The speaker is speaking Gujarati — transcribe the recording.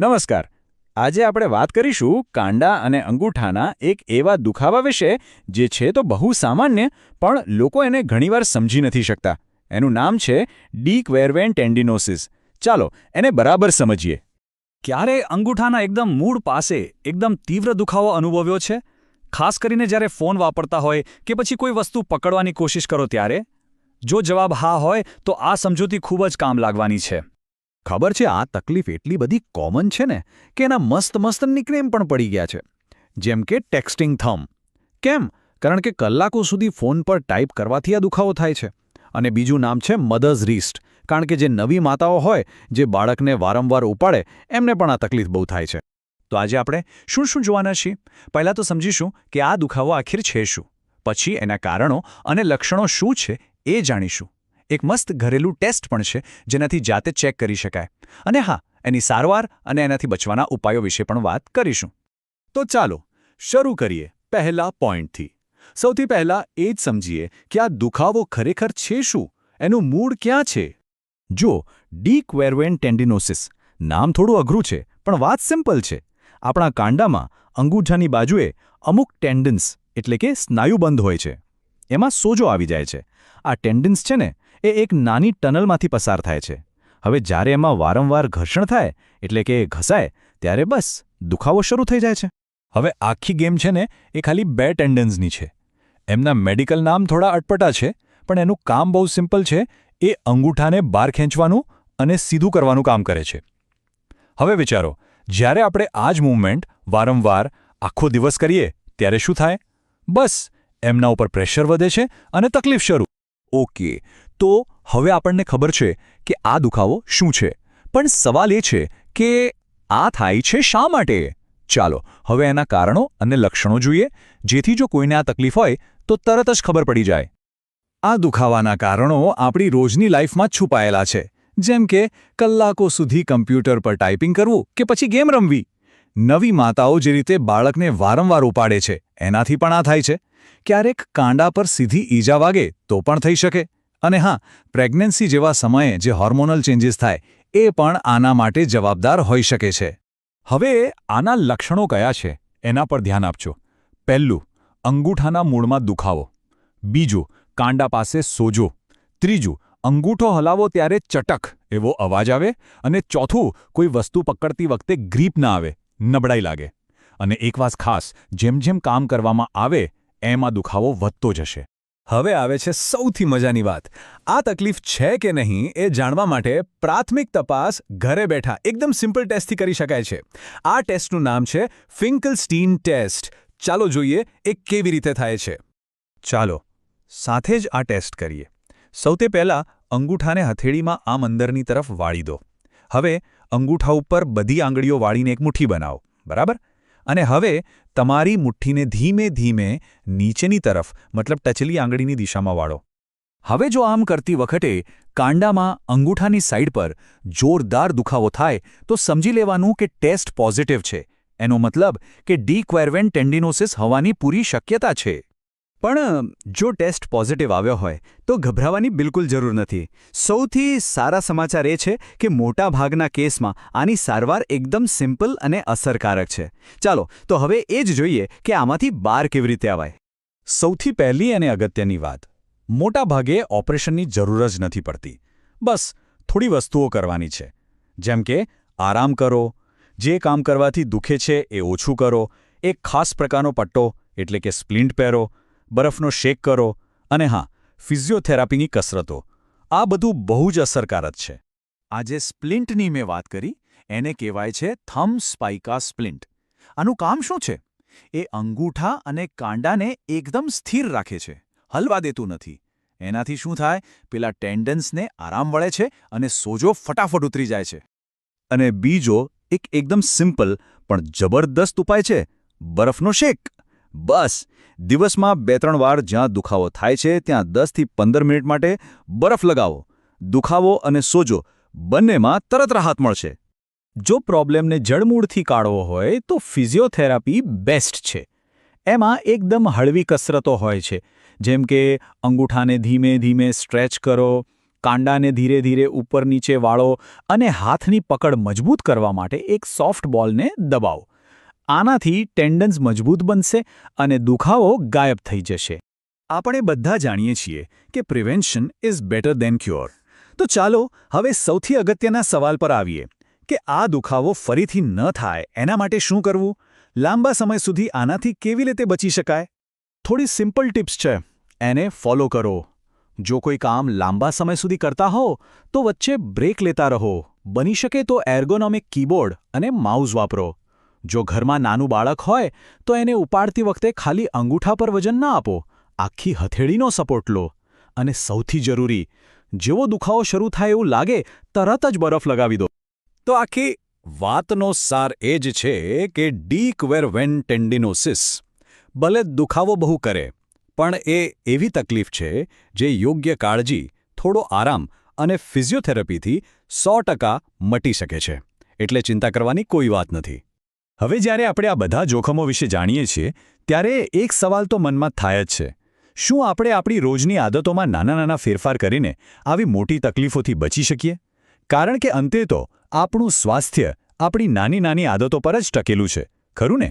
નમસ્કાર. આજે આપણે વાત કરીશું કાંડા અને અંગૂઠાના એક એવા દુખાવા વિશે જે છે તો બહુ સામાન્ય પણ લોકો એને ઘણીવાર સમજી નથી શકતા. એનું નામ છે ડી ક્વેરવેન ટેન્ડિનોસિસ. ચાલો એને બરાબર સમજીએ. ક્યારે અંગૂઠાના એકદમ મૂળ પાસે એકદમ તીવ્ર દુખાવો અનુભવ્યો છે? ખાસ કરીને જ્યારે ફોન વાપરતા હોય કે પછી કોઈ વસ્તુ પકડવાની કોશિશ કરો ત્યારે? જો જવાબ હા હોય તો આ સમજૂતી ખૂબ જ કામ લાગવાની છે. ખબર છે, આ તકલીફ એટલી બધી કોમન છે ને કે એના મસ્ત નિકનેમ પણ પડી ગયા છે, જેમ કે ટેક્સ્ટિંગ થંબ. કેમ? કારણ કે કલાકો સુધી ફોન પર ટાઈપ કરવાથી આ દુખાવો થાય છે. અને બીજું નામ છે મધર્સ રિસ્ટ, કારણ કે જે નવી માતાઓ હોય જે બાળકને વારંવાર ઉપાડે એમને પણ આ તકલીફ બહુ થાય છે. તો આજે આપણે શું જોવાના છીએ? પહેલાં તો સમજીશું કે આ દુખાવો આખિર છે શું, પછી એના કારણો અને લક્ષણો શું છે એ જાણીશું. એક મસ્ત ઘરેલું ટેસ્ટ પણ છે જેનાથી જાતે ચેક કરી શકાય. અને હા, એની સારવાર અને એનાથી બચવાના ઉપાયો વિશે પણ વાત કરીશું. તો ચાલો શરૂ કરીએ પહેલા પોઈન્ટથી. સૌથી પહેલા એ જ સમજીએ કે આ દુખાવો ખરેખર છે શું, એનું મૂળ ક્યાં છે. જો ડી ક્વેરવેન ટેન્ડિનોસિસ નામ થોડું અઘરું છે પણ વાત સિમ્પલ છે. આપણા કાંડામાં અંગૂઠાની બાજુએ અમુક ટેન્ડન્સ એટલે કે સ્નાયુબંધ હોય છે. એમાં સોજો આવી જાય છે. આ ટેન્ડન્સ છે ને એ એક નાની ટનલમાંથી પસાર થાય છે. હવે જ્યારે એમાં વારંવાર ઘર્ષણ થાય એટલે કે ઘસાય ત્યારે બસ દુખાવો શરૂ થઈ જાય છે. હવે આખી ગેમ છે ને એ ખાલી 2 ટેન્ડન્સની છે. એમના મેડિકલ નામ થોડા અટપટા છે પણ એનું કામ બહુ સિમ્પલ છે. એ અંગૂઠાને બહાર ખેંચવાનું અને સીધું કરવાનું કામ કરે છે. હવે વિચારો, જ્યારે આપણે આ જ મૂવમેન્ટ વારંવાર આખો દિવસ કરીએ ત્યારે શું થાય? બસ એમના ઉપર પ્રેશર વધે છે અને તકલીફ શરૂ. ઓકે, તો હવે આપણને ખબર છે કે આ દુખાવો શું છે, પણ સવાલ એ છે કે આ થાય છે શા માટે? ચાલો હવે એના કારણો અને લક્ષણો જોઈએ, જેથી જો કોઈને આ તકલીફ હોય તો તરત જ ખબર પડી જાય. આ દુખાવાના કારણો આપણી રોજની લાઈફમાં જ છુપાયેલા છે, જેમ કે કલાકો સુધી કમ્પ્યુટર પર ટાઈપિંગ કરવું કે પછી ગેમ રમવી. નવી માતાઓ જે રીતે બાળકને વારંવાર ઉપાડે છે એનાથી પણ આ થાય છે. ક્યારેક કાંડા પર સીધી ઈજા વાગે તો પણ થઈ શકે. અને હા, પ્રેગ્નન્સી જેવા સમયે જે હોર્મોનલ ચેન્જીસ થાય એ પણ આના માટે જવાબદાર હોઈ શકે છે. હવે આના લક્ષણો કયા છે એના પર ધ્યાન આપજો. પહેલું, અંગૂઠાના મૂળમાં દુખાવો. બીજું, કાંડા પાસે સોજો. ત્રીજું, અંગૂઠો હલાવો ત્યારે ચટક એવો અવાજ આવે. અને ચોથું, કોઈ વસ્તુ પકડતી વખતે ગ્રીપ ના આવે, નબળાઈ લાગે. અને એક વાત ખાસ, જેમ જેમ કામ કરવામાં આવે એમ આ દુખાવો વધતો જશે. હવે આવે છે સૌથી મજાની વાત. આ તકલીફ છે કે નહીં એ જાણવા માટે પ્રાથમિક તપાસ ઘરે બેઠા એકદમ સિમ્પલ ટેસ્ટથી કરી શકાય છે. આ ટેસ્ટનું નામ છે ફિંકલસ્ટીન ટેસ્ટ. ચાલો જોઈએ એ કેવી રીતે થાય છે. ચાલો સાથે જ આ ટેસ્ટ કરીએ. સૌથી પહેલાં અંગૂઠાને હથેળીમાં આમ અંદરની તરફ વાળી દો. હવે અંગૂઠા ઉપર બધી આંગળીઓ વાળીને એક મુઠ્ઠી બનાવો, બરાબર? અને હવે તમારી મુઠ્ઠીને ધીમે ધીમે નીચેની તરફ મતલબ ટચલી આંગળીની દિશામાં વાળો. હવે જો આમ કરતી વખતે કાંડામાં અંગૂઠાની સાઈડ પર જોરદાર દુખાવો થાય તો સમજી લેવાનું કે ટેસ્ટ પોઝિટિવ છે. એનો મતલબ કે ડી ક્વેરવેન ટેન્ડિનોસિસ હોવાની પૂરી શક્યતા છે. પણ જો ટેસ્ટ પોઝિટિવ આવ્યો હોય તો ગભરાવાની બિલકુલ જરૂર નથી. સૌથી સારા સમાચાર એ છે કે મોટા ભાગના કેસમાં આની સારવાર એકદમ સિમ્પલ અને અસરકારક છે. ચાલો તો હવે એ જ જોઈએ કે આમાંથી બહાર કેવી રીતે આવાય. સૌથી પહેલી અને અગત્યની વાત, મોટા ભાગે ઓપરેશનની જરૂર જ નથી પડતી. બસ થોડી વસ્તુઓ કરવાની છે, જેમ કે આરામ કરો, જે કામ કરવાથી દુખે છે એ ઓછું કરો, એક ખાસ પ્રકારનો પટ્ટો એટલે કે સ્પ્લિન્ટ પહેરો, બરફનો શેક કરો અને હા, ફિઝિયોથેરાપીની કસરતો. આ બધું બહુ જ અસરકારક છે. આ જે સ્પ્લિન્ટની મેં વાત કરી એને કહેવાય છે થંબ સ્પાઇકા સ્પ્લિન્ટ. આનું કામ શું છે? એ અંગૂઠા અને કાંડાને એકદમ સ્થિર રાખે છે, હલવા દેતું નથી. એનાથી શું થાય? પેલા ટેન્ડન્સને આરામ મળે છે અને સોજો ફટાફટ ઉતરી જાય છે. અને બીજો એક એકદમ સિમ્પલ પણ જબરદસ્ત ઉપાય છે, બરફનો શેક. બસ દિવસમાં 2-3 વાર જ્યાં દુખાવો થાય છે ત્યાં 10થી 15 મિનિટ માટે બરફ લગાવો. દુખાવો અને સોજો બંનેમાં તરત રાહત મળશે. જો પ્રોબ્લેમને જડમૂળથી કાઢવો હોય તો ફિઝિયોથેરાપી બેસ્ટ છે. એમાં એકદમ હળવી કસરતો હોય છે, જેમ કે અંગૂઠાને ધીમે ધીમે સ્ટ્રેચ કરો, કાંડાને ધીરે ધીરે ઉપર નીચે વાળો અને હાથની પકડ મજબૂત કરવા માટે એક સોફ્ટ બોલને દબાવો. આનાથી ટેન્ડન્સ મજબૂત બનશે અને દુખાવો ગાયબ થઈ જશે. આપણે બધા જાણીએ છીએ કે prevention is better than cure. તો ચાલો હવે સૌથી અગત્યના સવાલ પર આવીએ કે આ દુખાવો ફરીથી ન થાય એના માટે શું કરવું? લાંબા સમય સુધી આનાથી કેવી રીતે બચી શકાય? થોડી સિમ્પલ ટિપ્સ છે, એને ફોલો કરો. જો કોઈ કામ લાંબા સમય સુધી કરતા હો તો વચ્ચે બ્રેક લેતા રહો. બની શકે તો એર્ગોનોમિક કીબોર્ડ અને માઉસ વાપરો. જો ઘરમાં નાનું બાળક હોય તો એને ઉપાડતી વખતે ખાલી અંગૂઠા પર વજન ના આપો, આખી હથેળીનો સપોર્ટ લો. અને સૌથી જરૂરી, જેવો દુખાવો શરૂ થાય એવું લાગે તરત જ બરફ લગાવી દો. તો આખી વાતનો સાર એ જ છે કે ડીક વેર વેન ટેન્ડિનોસિસ. ભલે દુખાવો બહુ કરે, પણ એ એવી તકલીફ છે જે યોગ્ય કાળજી, થોડો આરામ અને ફિઝિયોથેરાપીથી 100% મટી શકે છે. એટલે ચિંતા કરવાની કોઈ વાત નથી. હવે જ્યારે આપણે આ બધા જોખમો વિશે જાણીએ છીએ, ત્યારે એક સવાલ તો મનમાં થાય જ છે. શું આપણે આપણી રોજની આદતોમાં નાના નાના ફેરફાર કરીને આવી મોટી તકલીફોથી બચી શકીએ? કારણ કે અંતે તો આપણું સ્વાસ્થ્ય આપણી નાની નાની આદતો પર જ ટકેલું છે, ખરું ને?